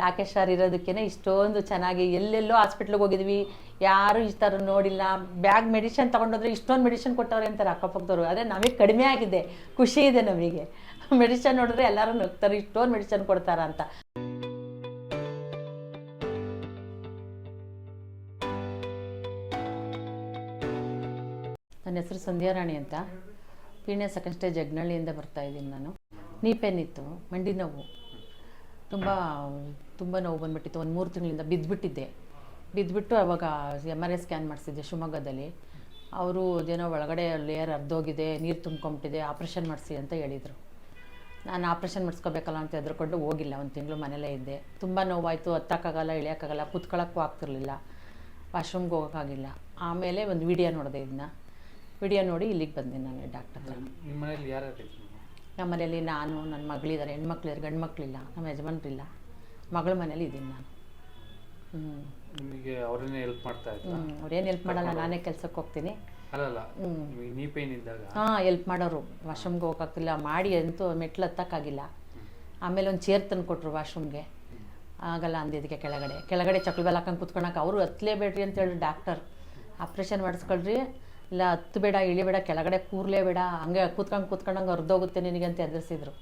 Rakesh sir ಇರೋದಕ್ಕೇ ಇಷ್ಟೊಂದು ಚೆನ್ನಾಗಿ ಎಲ್ಲೆಲ್ಲೋ ಹಾಸ್ಪಿಟ್ಲಿಗೆ ಹೋಗಿದ್ವಿ, ಯಾರು ಈ ಥರ ನೋಡಿಲ್ಲ. ಬ್ಯಾಗ್ ಮೆಡಿಷನ್ ತೊಗೊಂಡೋದ್ರೆ ಇಷ್ಟೊಂದು ಮೆಡಿಷನ್ ಕೊಟ್ಟವ್ರೆ ಅಂತಾರೆ ಅಕ್ಕಪಕ್ಕದವರು. ಅದೇ ನಮಗೆ ಕಡಿಮೆ ಆಗಿದೆ, ಖುಷಿ ಇದೆ ನಮಗೆ. ಮೆಡಿಷನ್ ನೋಡಿದ್ರೆ ಎಲ್ಲರೂ ನಗ್ತಾರೆ, ಇಷ್ಟೊಂದು ಮೆಡಿಷನ್ ಕೊಡ್ತಾರ ಅಂತ. ನನ್ನ ಹೆಸರು ಸಂಧ್ಯಾರಾಣಿ ಅಂತ, ಪೀಣ್ಯ ಸೆಕೆಂಡ್ ಸ್ಟೇಜ್ ಜಗ್ನಳ್ಳಿಯಿಂದ ಬರ್ತಾಯಿದ್ದೀನಿ ನಾನು. ನೀ ಪೇನ್ ಇತ್ತು, ಮಂಡಿ ನೋವು, ತುಂಬ ನೋವು ಬಂದುಬಿಟ್ಟಿತ್ತು. ಒಂದು 3 ತಿಂಗಳಿಂದ ಬಿದ್ದುಬಿಟ್ಟು ಅವಾಗ MRI ಸ್ಕ್ಯಾನ್ ಮಾಡಿಸಿದ್ದೆ ಶಿವಮೊಗ್ಗದಲ್ಲಿ. ಅವರು ಅದೇನೋ ಒಳಗಡೆ ಲೇಯರ್ ಅರ್ಧೋಗಿದೆ, ನೀರು ತುಂಬ್ಕೊಂಬಿಟ್ಟಿದೆ, ಆಪ್ರೇಷನ್ ಮಾಡಿಸಿ ಅಂತ ಹೇಳಿದರು. ನಾನು ಆಪ್ರೇಷನ್ ಮಾಡಿಸ್ಕೋಬೇಕಲ್ಲ ಅಂತ ಹೆದರ್ಕೊಂಡು ಹೋಗಿಲ್ಲ. 1 ತಿಂಗಳು ಮನೇಲೇ ಇದ್ದೆ. ತುಂಬ ನೋವಾಯಿತು, ಹತ್ತಕ್ಕಾಗಲ್ಲ, ಇಳಿಯೋಕ್ಕಾಗಲ್ಲ, ಕೂತ್ಕೊಳ್ಳೋಕ್ಕೂ ಆಗ್ತಿರ್ಲಿಲ್ಲ, ವಾಶ್ರೂಮ್ಗೆ ಹೋಗೋಕ್ಕಾಗಿಲ್ಲ. ಆಮೇಲೆ ಒಂದು ವಿಡಿಯೋ ನೋಡಿದೆ, ವಿಡಿಯೋ ನೋಡಿ ಇಲ್ಲಿಗೆ ಬಂದೆ ನಾನು ಡಾಕ್ಟರ್ ಹತ್ರ. ನಿಮ್ಮ ಮನೇಲಿ ಯಾರು? ನಮ್ಮ ಮನೇಲಿ ನಾನು, ನನ್ನ ಮಗಳಿದ್ದಾರೆ, ಹೆಣ್ಮಕ್ಳಿದ್ದಾರೆ, ಗಂಡು ಮಕ್ಕಳಿಲ್ಲ, ನಮ್ಮ ಯಜಮಾನ್ರಿಲ್ಲ. ಮಗಳ ಮನೇಲಿ ಇದ್ದೀನಿ ನಾನು. ನಿಮಗೆ ಅವರೇನೇ ಹೆಲ್ಪ್ ಮಾಡ್ತಾ ಇದ್ದಾರೆ? ಅವ್ರೇನು ಹೆಲ್ಪ್ ಮಾಡಲ್ಲ, ನಾನೇ ಕೆಲಸಕ್ಕೆ ಹೋಗ್ತೀನಿ. ಅಲ್ಲಲ್ಲ, ನೀ ಪೇನ್ ಇದ್ದಾಗ ಹೆಲ್ಪ್ ಮಾಡೋರು. ವಾಶ್ರೂಮ್ಗೆ ಹೋಗೋಕ್ಕಾಗ್ತಿಲ್ಲ, ಮಾಡಿ ಅಂತೂ ಮೆಟ್ಲು ಹತ್ತಕ್ಕಾಗಿಲ್ಲ. ಆಮೇಲೆ ಒಂದು ಚೇರ್ ತಂದು ಕೊಟ್ಟರು ವಾಶ್ರೂಮ್ಗೆ, ಆಗಲ್ಲ ಅಂದಿದ್ದಕ್ಕೆ ಕೆಳಗಡೆ ಚಕ್ಳ ಬೆಲ್ಲ ಹಾಕೊಂಡು ಕುತ್ಕೊಳಕ್ಕೆ. ಅವರು ಹತ್ತಲೇಬೇಡ್ರಿ ಅಂತೇಳಿ ಡಾಕ್ಟರ್, ಆಪ್ರೇಷನ್ ಮಾಡಿಸ್ಕೊಳ್ರಿ, ಇಲ್ಲ ಹತ್ತಬೇಡ, ಇಳಿಬೇಡ, ಕೆಳಗಡೆ ಕೂರಲೇಬೇಡ, ಹಂಗೆ ಕೂತ್ಕೊಂಡಂಗೆ ಹೊರದೋಗುತ್ತೆ ನಿನಗೆ ಅಂತ ಎದುರಿಸಿದ್ರು.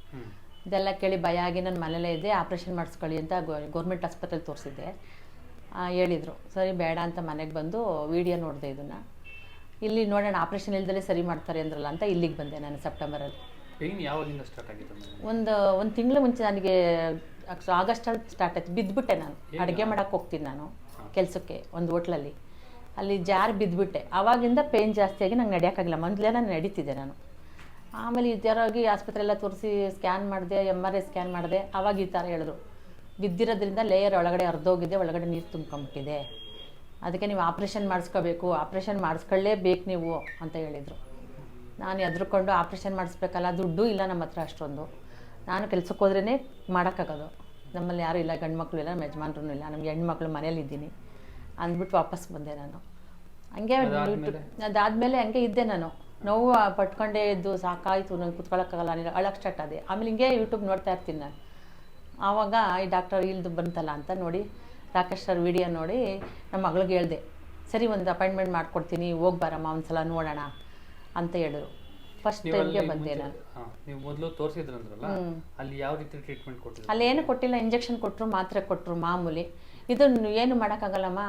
ಇದೆಲ್ಲ ಕೇಳಿ ಭಯ ಆಗಿ ನಾನು ಮನೇಲೇ ಇದ್ದೆ. ಆಪ್ರೇಷನ್ ಮಾಡಿಸ್ಕೊಳ್ಳಿ ಅಂತ ಗೌರ್ಮೆಂಟ್ ಆಸ್ಪತ್ರೆಲಿ ತೋರಿಸಿದ್ದೆ. ಹೇಳಿದರು. ಸರಿ ಬೇಡ ಅಂತ ಮನೆಗೆ ಬಂದು ವಿಡಿಯೋ ನೋಡಿದೆ. ಇದನ್ನು ಇಲ್ಲಿ ನೋಡೋಣ, ಆಪ್ರೇಷನ್ ಇಲ್ದಲೇ ಸರಿ ಮಾಡ್ತಾರೆ ಅಂದ್ರಲ್ಲ ಅಂತ ಇಲ್ಲಿಗೆ ಬಂದೆ ನಾನು ಸೆಪ್ಟೆಂಬರಲ್ಲಿ. ಪೇನ್ ಯಾವಾಗಿಂದ ಸ್ಟಾರ್ಟ್ ಆಗಿತ್ತು? ಒಂದು ತಿಂಗಳು ಮುಂಚೆ, ನನಗೆ ಆಗಸ್ಟಲ್ಲಿ ಸ್ಟಾರ್ಟ್ ಆಯ್ತು. ಬಿದ್ದುಬಿಟ್ಟೆ ನಾನು. ಅಡುಗೆ ಮಾಡೋಕ್ಕೆ ಹೋಗ್ತೀನಿ ನಾನು ಕೆಲಸಕ್ಕೆ ಒಂದು ಹೋಟ್ಲಲ್ಲಿ, ಅಲ್ಲಿ ಜಾರಿ ಬಿದ್ದುಬಿಟ್ಟೆ. ಆವಾಗಿಂದ ಪೇಯ್ನ್ ಜಾಸ್ತಿಯಾಗಿ ನಂಗೆ ನಡೆಯೋಕ್ಕಾಗಿಲ್ಲ. ಮೊದಲೇ ನಾನು ನಡೀತಿದ್ದೆ ನಾನು. ಆಮೇಲೆ ಈ ಥರ ಆಗಿ ಆಸ್ಪತ್ರೆ ಎಲ್ಲ ತೋರಿಸಿ ಸ್ಕ್ಯಾನ್ ಮಾಡಿದೆ, MRI ಸ್ಕ್ಯಾನ್ ಮಾಡಿದೆ. ಆವಾಗ ಈ ಥರ ಹೇಳಿದ್ರು, ಬಿದ್ದಿರೋದ್ರಿಂದ ಲೇಯರ್ ಒಳಗಡೆ ಅರ್ಧೋಗಿದೆ, ಒಳಗಡೆ ನೀರು ತುಂಬ್ಕೊಂಬಿಟ್ಟಿದೆ, ಅದಕ್ಕೆ ನೀವು ಆಪ್ರೇಷನ್ ಮಾಡಿಸ್ಕೋಬೇಕು, ಆಪ್ರೇಷನ್ ಮಾಡಿಸ್ಕೊಳ್ಳೇಬೇಕು ನೀವು ಅಂತ ಹೇಳಿದರು. ನಾನು ಹೆದ್ರುಕೊಂಡು ಆಪ್ರೇಷನ್ ಮಾಡಿಸ್ಬೇಕಲ್ಲ, ದುಡ್ಡು ಇಲ್ಲ ನಮ್ಮ ಹತ್ರ ಅಷ್ಟೊಂದು. ನಾನು ಕೆಲ್ಸಕ್ಕೆ ಹೋದ್ರೇ ಮಾಡೋಕ್ಕಾಗೋದು. ನಮ್ಮಲ್ಲಿ ಯಾರೂ ಇಲ್ಲ, ಗಂಡು ಮಕ್ಕಳು ಇಲ್ಲ, ನಮ್ಮ ಯಜಮಾನ್ರೂ ಇಲ್ಲ, ನಮಗೆ ಹೆಣ್ಮಕ್ಳು ಮನೇಲಿದ್ದೀನಿ ಅಂದ್ಬಿಟ್ಟು ವಾಪಸ್ ಬಂದೆ ನಾನು. ಹಂಗೆ ಅದಾದಮೇಲೆ ಹಂಗೆ ಇದ್ದೆ ನಾನು. ನೋವು ಪಟ್ಕೊಂಡೇ ಇದ್ದು ಸಾಕಾಯಿತು, ನಂಗೆ ಕುತ್ಕೊಳ್ಳೋಕ್ಕಾಗಲ್ಲ, ನೀನು ಅಳಕ್ಕೆ ಸ್ಟಾರ್ಟ್ ಆದೆ. ಆಮೇಲೆ ಹಿಂಗೆ ಯೂಟ್ಯೂಬ್ ನೋಡ್ತಾ ಇರ್ತೀನಿ ನಾನು. ಆವಾಗ ಈ ಡಾಕ್ಟರ್ ಇಲ್ದು ಬಂತಲ್ಲ ಅಂತ ನೋಡಿ, ರಾಕೇಶ್ ಸರ್ ವಿಡಿಯೋ ನೋಡಿ ನಮ್ಮ ಮಗಳಿಗೆ ಹೇಳಿದೆ, ಸರಿ ಒಂದು ಅಪಾಯಿಂಟ್ಮೆಂಟ್ ಮಾಡಿಕೊಡ್ತೀನಿ, ಹೋಗಿ ಬರಮ್ಮ ಒಂದ್ಸಲ ನೋಡೋಣ ಅಂತ ಹೇಳಿದ್ರು. ಫಸ್ಟ್ ಟೈಮ್ಗೆ ಬಂದೆ ನಾನು. ನೀವು ಮೊದಲು ತೋರಿಸಿದ್ರಂದ್ರಲ್ಲ, ಅಲ್ಲಿ ಯಾವ ರೀತಿ ಟ್ರೀಟ್ಮೆಂಟ್ ಕೊಟ್ಟಿದ್ರು? ಅಲ್ಲಿ ಏನು ಕೊಟ್ಟಿಲ್ಲ, ಇಂಜೆಕ್ಷನ್ ಕೊಟ್ಟರು, ಮಾತ್ರೆ ಕೊಟ್ಟರು ಮಾಮೂಲಿ. ಇದನ್ನು ಏನು ಮಾಡೋಕ್ಕಾಗಲ್ಲಮ್ಮ,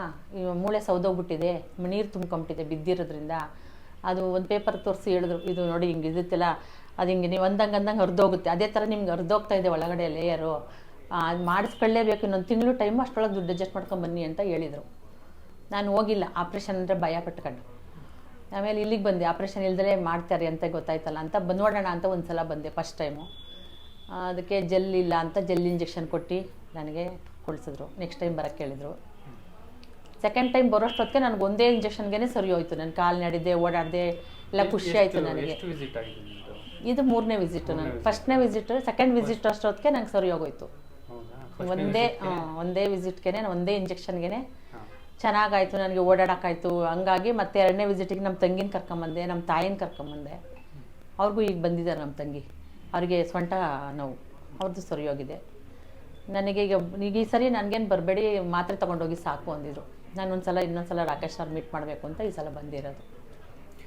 ಮೂಳೆ ಸೌದೋಗ್ಬಿಟ್ಟಿದೆ, ನೀರು ತುಂಬ್ಕೊಂಬಿಟ್ಟಿದೆ ಬಿದ್ದಿರೋದ್ರಿಂದ. ಅದು ಒಂದು ಪೇಪರ್ ತೋರಿಸಿ ಹೇಳಿದ್ರು, ಇದು ನೋಡಿ ಹಿಂಗೆ ಇರುತ್ತಲ್ಲ, ಅದು ಹಿಂಗೆ ನೀವು ಅಂದಂಗೆ ಹರಿದೋಗುತ್ತೆ, ಅದೇ ಥರ ನಿಮ್ಗೆ ಹರಿದೋಗ್ತಾ ಇದೆ ಒಳಗಡೆ ಲೇಯರು, ಅದು ಮಾಡಿಸ್ಕೊಳ್ಳೇಬೇಕು, ಇನ್ನೊಂದು ತಿಂಗಳು ಟೈಮು, ಅಷ್ಟರೊಳಗೆ ದುಡ್ಡು ಅಡ್ಜಸ್ಟ್ ಮಾಡ್ಕೊಂಬನ್ನಿ ಅಂತ ಹೇಳಿದರು. ನಾನು ಹೋಗಿಲ್ಲ, ಆಪ್ರೇಷನ್ ಅಂದರೆ ಭಯ ಪಟ್ಕೊಂಡು. ಆಮೇಲೆ ಇಲ್ಲಿಗೆ ಬಂದೆ, ಆಪ್ರೇಷನ್ ಇಲ್ದಲೇ ಮಾಡ್ತಾರೆ ಅಂತ ಗೊತ್ತಾಯ್ತಲ್ಲ ಅಂತ ನೋಡೋಣ ಅಂತ ಒಂದು ಸಲ ಬಂದೆ ಫಸ್ಟ್ ಟೈಮು. ಅದಕ್ಕೆ ಜೆಲ್ ಇಲ್ಲ ಅಂತ ಜೆಲ್ ಇಂಜೆಕ್ಷನ್ ಕೊಟ್ಟು ನನಗೆ ಕೊಡಿಸಿದ್ರು. ನೆಕ್ಸ್ಟ್ ಟೈಮ್ ಬರೋಕ್ಕೆ ಹೇಳಿದರು. ಸೆಕೆಂಡ್ ಟೈಮ್ ಬರೋಷ್ಟೊತ್ತಿಗೆ ನನಗೆ ಒಂದೇ ಇಂಜೆಕ್ಷನ್ಗೆ ಸರಿ ಹೋಯ್ತು. ನಾನು ಕಾಲು ನಡೆದೆ, ಓಡಾಡಿದೆ, ಎಲ್ಲ ಖುಷಿ ಆಯಿತು ನನಗೆ. ಇದು 3ನೇ ವಿಸಿಟ್. ನಾನು ಫಸ್ಟ್ನೇ ವಿಸಿಟ್, ಸೆಕೆಂಡ್ ವಿಸಿಟ್ ಅಷ್ಟೊತ್ತಿಗೆ ನಂಗೆ ಸರಿ ಹೋಗೋಯ್ತು. ಒಂದೇ ವಿಸಿಟ್ಗೆ, ಒಂದೇ ಇಂಜೆಕ್ಷನ್ಗೆ ಚೆನ್ನಾಗಾಯಿತು, ನನಗೆ ಓಡಾಡೋಕ್ಕಾಯ್ತು. ಹಂಗಾಗಿ ಮತ್ತೆ 2ನೇ ವಿಸಿಟಿಗೆ ನಮ್ಮ ತಂಗಿನ ಕರ್ಕೊಂಬಂದೆ, ನಮ್ಮ ತಾಯಿನ ಕರ್ಕೊಂಬಂದೆ. ಅವ್ರಿಗೂ ಈಗ ಬಂದಿದ್ದಾರೆ ನಮ್ಮ ತಂಗಿ, ಅವ್ರಿಗೆ ಸೊಂಟ ನೋವು, ಅವ್ರದ್ದು ಸರಿ ಹೋಗಿದೆ. ನನಗೆ ಈಗ ಈ ಸರಿ ನನಗೇನು ಬರಬೇಡಿ, ಮಾತ್ರೆ ತೊಗೊಂಡೋಗಿ ಸಾಕು ಅಂದಿದ್ರು. ನಾನು ಇನ್ನೊಂದ್ಸಲ ರಾಕೇಶ್ ಸರ್ ಮೀಟ್ ಮಾಡಬೇಕು ಅಂತ ಈ ಸಲ ಬಂದಿರೋದು.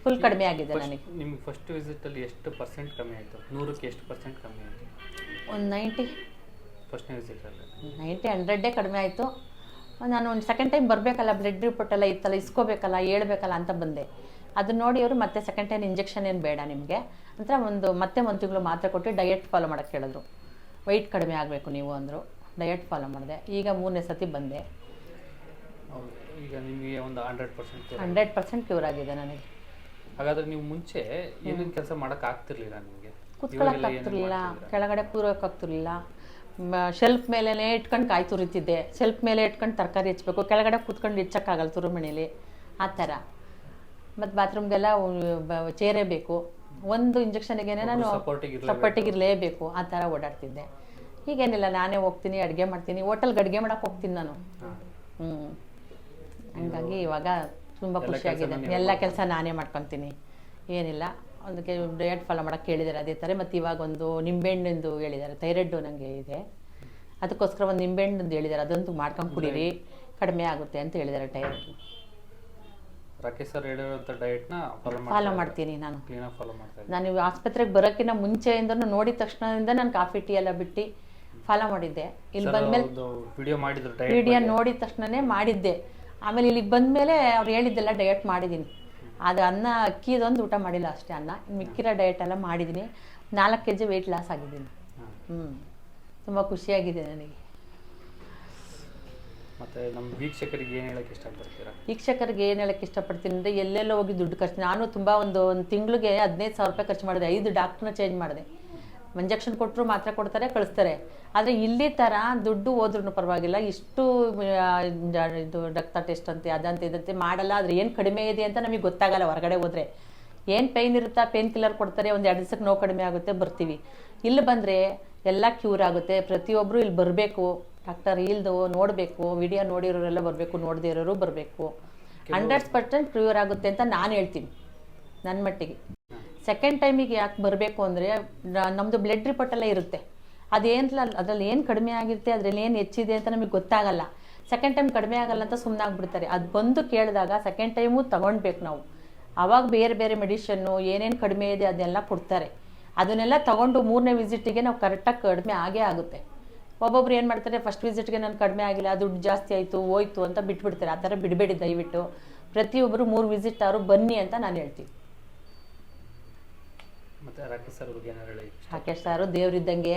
ಫುಲ್ ಕಡಿಮೆ ಆಗಿದೆ ನನಗೆ. ನಿಮಗೆ ಫಸ್ಟ್ ವಿಸಿಟಲ್ಲಿ ಎಷ್ಟು ಪರ್ಸೆಂಟ್ ಕಮ್ಮಿ ಆಯಿತು? 100ಕ್ಕೆ ಎಷ್ಟು ಪರ್ಸೆಂಟ್ ಕಮ್ಮಿ ಆಯಿತು? ಒಂದು 90. ಫಸ್ಟ್ನೇ ವಿಸಿಟಲ್ಲಿ 90, 100 ಕಡಿಮೆ ಆಯಿತು. ನಾನು ಒಂದು ಸೆಕೆಂಡ್ ಟೈಮ್ ಬರಬೇಕಲ್ಲ, ಬ್ಲಡ್ ರಿಪೋರ್ಟ್ ಎಲ್ಲ ಇತ್ತಲ್ಲ, ಇಸ್ಕೋಬೇಕಲ್ಲ, ಹೇಳ್ಬೇಕಲ್ಲ ಅಂತ ಬಂದೆ. ಅದನ್ನ ನೋಡಿ ಅವರು ಮತ್ತೆ ಸೆಕೆಂಡ್ ಟೈಮ್ ಇಂಜೆಕ್ಷನ್ ಏನು ಬೇಡ ನಿಮಗೆ ಅಂತ ಮತ್ತೆ 1 ತಿಂಗಳು ಮಾತ್ರೆ ಕೊಟ್ಟು ಡಯಟ್ ಫಾಲೋ ಮಾಡೋಕ್ಕೆ ಹೇಳಿದ್ರು. ವೆಯ್ಟ್ ಕಡಿಮೆ ಆಗಬೇಕು ನೀವು ಅಂದರು. ಡಯಟ್ ಫಾಲೋ ಮಾಡಿದೆ. ಈಗ 3ನೇ ಸತಿ ಬಂದೆ. ಈಗ ನಿಮಗೆ ಒಂದು 100% ಕ್ಯೂರ್ ಆಗಿದೆ ನನಗೆ. ಹಾಗಾದರೆ ನೀವು ಮುಂಚೆ ಏನೇನು ಕೆಲಸ ಮಾಡೋಕ್ಕಾಗ್ತಿರ್ಲಿಲ್ಲ? ನಿಮಗೆ ಕೂತ್ಕೊಳ್ಳೋಕ್ಕಾಗ್ತಿರ್ಲಿಲ್ಲ, ಕೆಳಗಡೆ ಕೂರೋಕ್ಕಾಗ್ತಿರ್ಲಿಲ್ಲ, ಶೆಲ್ಫ್ ಮೇಲೇ ಇಟ್ಕೊಂಡು ಕಾಯಿ ತುರಿತಿದ್ದೆ, ಶೆಲ್ಫ್ ಮೇಲೆ ಇಟ್ಕೊಂಡು ತರಕಾರಿ ಹೆಚ್ಚಬೇಕು, ಕೆಳಗಡೆ ಕೂತ್ಕೊಂಡು ಹೆಚ್ಚಕ್ಕಾಗಲ್ಲ ತುರುಮಣೇಲಿ, ಆ ಥರ. ಮತ್ತು ಬಾತ್ರೂಮ್ಗೆಲ್ಲ ಚೇರೇ ಬೇಕು, ಒಂದು ಇಂಜೆಕ್ಷನ್ಗೇನೆ ನಾನು ಸಪೋರ್ಟಿಗಿರಲೇಬೇಕು, ಆ ಥರ ಓಡಾಡ್ತಿದ್ದೆ. ಈಗೇನಿಲ್ಲ, ನಾನೇ ಹೋಗ್ತೀನಿ, ಅಡುಗೆ ಮಾಡ್ತೀನಿ, ಹೋಟೆಲ್ಗೆ ಅಡುಗೆ ಮಾಡೋಕ್ಕೆ ಹೋಗ್ತೀನಿ ನಾನು. ಹಂಗಾಗಿ ಇವಾಗ ತುಂಬ ಖುಷಿಯಾಗಿದೆ. ಎಲ್ಲ ಕೆಲಸ ನಾನೇ ಮಾಡ್ಕೊತೀನಿ, ಏನಿಲ್ಲ. ಅದಕ್ಕೆ ಡಯಟ್ ಫಾಲೋ ಮಾಡೋಕ್ಕೆ ಹೇಳಿದ್ದಾರೆ ಅದೇ ಥರ. ಮತ್ತು ಇವಾಗ ಒಂದು ನಿಂಬೆಹಣ್ಣಿಂದು ಹೇಳಿದ್ದಾರೆ, ಥೈರಾಯ್ಡು ನನಗೆ ಇದೆ, ಅದಕ್ಕೋಸ್ಕರ ಒಂದು ನಿಂಬೆಹಣ್ಣು ಹೇಳಿದ್ದಾರೆ, ಅದಂತೂ ಮಾಡ್ಕೊಂಡು ಕುಡೀರಿ, ಕಡಿಮೆ ಆಗುತ್ತೆ ಅಂತ ಹೇಳಿದ್ದಾರೆ ಟೈರ್ಡ್. ರಾಕೇಶ್ ಸರ್ ಹೇಳಿರೋಂಥ ಡಯಟ್ನ ಫಾಲೋ ಮಾಡ್ತೀನಿ ನಾನು. ಕ್ಲೀನಾಗಿ ಫಾಲೋ ಮಾಡ್ತಾ ಇದ್ದೀನಿ. ನಾನು ಆಸ್ಪತ್ರೆಗೆ ಬರೋಕ್ಕಿಂತ ಮುಂಚೆಯಿಂದನೂ ನೋಡಿದ ತಕ್ಷಣದಿಂದ ನಾನು ಕಾಫಿ ಟೀ ಎಲ್ಲ ಬಿಟ್ಟು ಫಾಲೋ ಮಾಡಿದ್ದೆ. ಇಲ್ಲಿ ಬಂದಮೇಲೆ ವಿಡಿಯೋ ಮಾಡಿದ್ರು ಡಯಟ್ ವಿಡಿಯೋ ನೋಡಿದ ತಕ್ಷಣನೇ ಮಾಡಿದ್ದೆ. ಆಮೇಲೆ ಇಲ್ಲಿಗೆ ಬಂದಮೇಲೆ ಅವ್ರು ಹೇಳಿದ್ದೆಲ್ಲ ಡಯಟ್ ಮಾಡಿದ್ದೀನಿ. ಅದು ಅನ್ನ ಅಕ್ಕಿದೊಂದು ಊಟ ಮಾಡಿಲ್ಲ ಅಷ್ಟೇ, ಅನ್ನ ಮಿಕ್ಕಿರೋ ಡಯಟ್ ಎಲ್ಲ ಮಾಡಿದ್ದೀನಿ. 4 kg ವೆಯ್ಟ್ ಲಾಸ್ ಆಗಿದ್ದೀನಿ. ತುಂಬ ಖುಷಿಯಾಗಿದೆ ನನಗೆ. ಮತ್ತು ನಮ್ಮ ವೀಕ್ಷಕರಿಗೆ ಏನು ಹೇಳೋಕ್ಕೆ ಇಷ್ಟಪಡ್ತೀರಾ? ವೀಕ್ಷಕರಿಗೆ ಏನು ಹೇಳೋಕ್ಕೆ ಇಷ್ಟಪಡ್ತೀನಿ ಅಂದರೆ, ಎಲ್ಲೆಲ್ಲೋ ಹೋಗಿ ದುಡ್ಡು ಖರ್ಚು, ನಾನು ತುಂಬ ಒಂದು ತಿಂಗಳಿಗೆ 15,000 ರೂಪಾಯಿ ಖರ್ಚು ಮಾಡಿದೆ. 5 ಡಾಕ್ಟ್ರನ್ನ ಚೇಂಜ್ ಮಾಡಿದೆ. ಇಂಜೆಕ್ಷನ್ ಕೊಟ್ಟರು ಮಾತ್ರ ಕೊಡ್ತಾರೆ, ಕಳಿಸ್ತಾರೆ. ಆದರೆ ಇಲ್ಲಿ ಥರ ದುಡ್ಡು ಹೋದ್ರೂ ಪರವಾಗಿಲ್ಲ, ಇಷ್ಟು ಇದು ರಕ್ತ ಟೆಸ್ಟ್ ಅಂತೆ ಅದಂತೆ ಇದಂತೆ ಮಾಡಲ್ಲ. ಆದರೆ ಏನು ಕಡಿಮೆ ಇದೆ ಅಂತ ನಮಗೆ ಗೊತ್ತಾಗಲ್ಲ. ಹೊರಗಡೆ ಹೋದರೆ ಏನು ಪೈನ್ ಇರುತ್ತಾ, ಪೇನ್ ಕಿಲ್ಲರ್ ಕೊಡ್ತಾರೆ, ಒಂದು 2 ದಿವಸಕ್ಕೆ ನೋವು ಕಡಿಮೆ ಆಗುತ್ತೆ, ಬರ್ತೀವಿ. ಇಲ್ಲಿ ಬಂದರೆ ಎಲ್ಲ ಕ್ಯೂರ್ ಆಗುತ್ತೆ. ಪ್ರತಿಯೊಬ್ಬರು ಇಲ್ಲಿ ಬರಬೇಕು, ಡಾಕ್ಟರ್ ಇಲ್ದು ನೋಡಬೇಕು, ವಿಡಿಯೋ ನೋಡಿರೋರೆಲ್ಲ ಬರಬೇಕು, ನೋಡದೇ ಇರೋರು ಬರಬೇಕು. 100% ಕ್ಯೂರ್ ಆಗುತ್ತೆ ಅಂತ ನಾನು ಹೇಳ್ತೀನಿ ನನ್ನ ಮಟ್ಟಿಗೆ. ಸೆಕೆಂಡ್ ಟೈಮಿಗೆ ಯಾಕೆ ಬರಬೇಕು ಅಂದರೆ, ನಮ್ಮದು ಬ್ಲಡ್ ರಿಪೋರ್ಟ್ ಎಲ್ಲ ಇರುತ್ತೆ. ಅದೇನಿಲ್ಲ, ಅದರಲ್ಲಿ ಏನು ಕಡಿಮೆ ಆಗಿರುತ್ತೆ, ಅದರಲ್ಲಿ ಏನು ಹೆಚ್ಚಿದೆ ಅಂತ ನಮಗೆ ಗೊತ್ತಾಗಲ್ಲ. ಸೆಕೆಂಡ್ ಟೈಮ್ ಕಡಿಮೆ ಆಗಲ್ಲ ಅಂತ ಸುಮ್ಮನೆ ಆಗ್ಬಿಡ್ತಾರೆ. ಅದು ಬಂದು ಕೇಳಿದಾಗ ಸೆಕೆಂಡ್ ಟೈಮು ತೊಗೊಳ್ಬೇಕು ನಾವು. ಆವಾಗ ಬೇರೆ ಬೇರೆ ಮೆಡಿಷನ್ನು ಏನೇನು ಕಡಿಮೆ ಇದೆ ಅದನ್ನೆಲ್ಲ ಕೊಡ್ತಾರೆ. ಅದನ್ನೆಲ್ಲ ತೊಗೊಂಡು 3ನೇ ವಿಸಿಟಿಗೆ ನಾವು ಕರೆಕ್ಟಾಗಿ ಕಡಿಮೆ ಆಗೇ ಆಗುತ್ತೆ. ಒಬ್ಬೊಬ್ರು ಏನು ಮಾಡ್ತಾರೆ, ಫಸ್ಟ್ ವಿಸಿಟ್ಗೆ ನಾನು ಕಡಿಮೆ ಆಗಿಲ್ಲ, ದುಡ್ಡು ಜಾಸ್ತಿ ಆಯಿತು ಹೋಯ್ತು ಅಂತ ಬಿಟ್ಬಿಡ್ತಾರೆ. ಆ ಥರ ಬಿಡಬೇಡಿ ದಯವಿಟ್ಟು. ಪ್ರತಿಯೊಬ್ಬರು 3 ವಿಸಿಟ್ ಅವರು ಬನ್ನಿ ಅಂತ ನಾನು ಹೇಳ್ತೀನಿ. ಮತ್ತು ರಾಕೇಶ್ ಸರ್ ಬಗ್ಗೆ ಏನಾರು ಹೇಳಿ? ರಾಕೇಶ್ ಸಾರು ದೇವ್ರಿದ್ದಂಗೆ.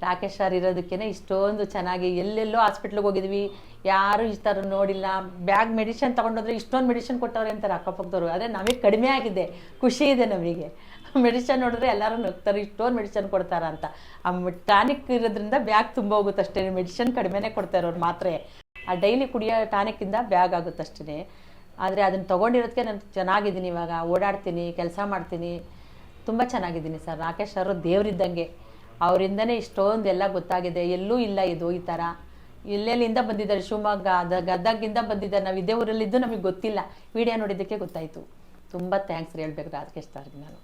ರಾಕೇಶ್ ಸರ್ ಇರೋದಕ್ಕೇ ಇಷ್ಟೊಂದು ಚೆನ್ನಾಗಿ ಎಲ್ಲೆಲ್ಲೋ ಹಾಸ್ಪಿಟ್ಲಿಗೆ ಹೋಗಿದ್ವಿ, ಯಾರು ಈ ಥರ ನೋಡಿಲ್ಲ. ಬ್ಯಾಗ್ ಮೆಡಿಷನ್ ತೊಗೊಂಡೋದ್ರೆ ಇಷ್ಟೊಂದು ಮೆಡಿಷನ್ ಕೊಟ್ಟವ್ರೆ ಅಂತಾರೆ ಅಕ್ಕಪಕ್ಕದವರು. ಆದರೆ ನಮಗೆ ಕಡಿಮೆ ಆಗಿದೆ, ಖುಷಿ ಇದೆ ನಮಗೆ. ಮೆಡಿಷನ್ ನೋಡಿದ್ರೆ ಎಲ್ಲರೂ ನಗ್ತಾರೆ, ಇಷ್ಟೊಂದು ಮೆಡಿಷನ್ ಕೊಡ್ತಾರ ಅಂತ. ಆ ಟಾನಿಕ್ ಇರೋದ್ರಿಂದ ಬ್ಯಾಗ್ ತುಂಬ ಹೋಗುತ್ತಷ್ಟೇ, ಮೆಡಿಷನ್ ಕಡಿಮೆನೇ ಕೊಡ್ತಾರೆ ಅವ್ರು. ಮಾತ್ರೆ ಆ ಡೈಲಿ ಕುಡಿಯೋ ಟಾನಿಕ್ಕಿಂದ ಬ್ಯಾಗ್ ಆಗುತ್ತಷ್ಟೇ. ಆದರೆ ಅದನ್ನು ತೊಗೊಂಡಿರೋದಕ್ಕೆ ನಾನು ಚೆನ್ನಾಗಿದ್ದೀನಿ. ಇವಾಗ ಓಡಾಡ್ತೀನಿ, ಕೆಲಸ ಮಾಡ್ತೀನಿ, ತುಂಬ ಚೆನ್ನಾಗಿದ್ದೀನಿ ಸರ್. ರಾಕೇಶ್ ಅವರು ದೇವರಿದ್ದಂಗೆ. ಅವರಿಂದನೇ ಇಷ್ಟೊಂದೆಲ್ಲ ಗೊತ್ತಾಗಿದೆ. ಎಲ್ಲೂ ಇಲ್ಲ ಇದು ಈ ಥರ. ಎಲ್ಲೆಲ್ಲಿಂದ ಬಂದಿದ್ದಾರೆ, ಶಿವಮೊಗ್ಗ, ಗದಗಿಂದ ಬಂದಿದ್ದಾರೆ. ನಾವು ಇದೇ ಊರಲ್ಲಿದ್ದು ನಮಗೆ ಗೊತ್ತಿಲ್ಲ, ವಿಡಿಯೋ ನೋಡಿದ್ದಕ್ಕೆ ಗೊತ್ತಾಯಿತು. ತುಂಬ ಥ್ಯಾಂಕ್ಸ್ ಹೇಳ್ಬೇಕು ರಾಕೇಶ್ ಸರ್ಗೆ ನಾನು.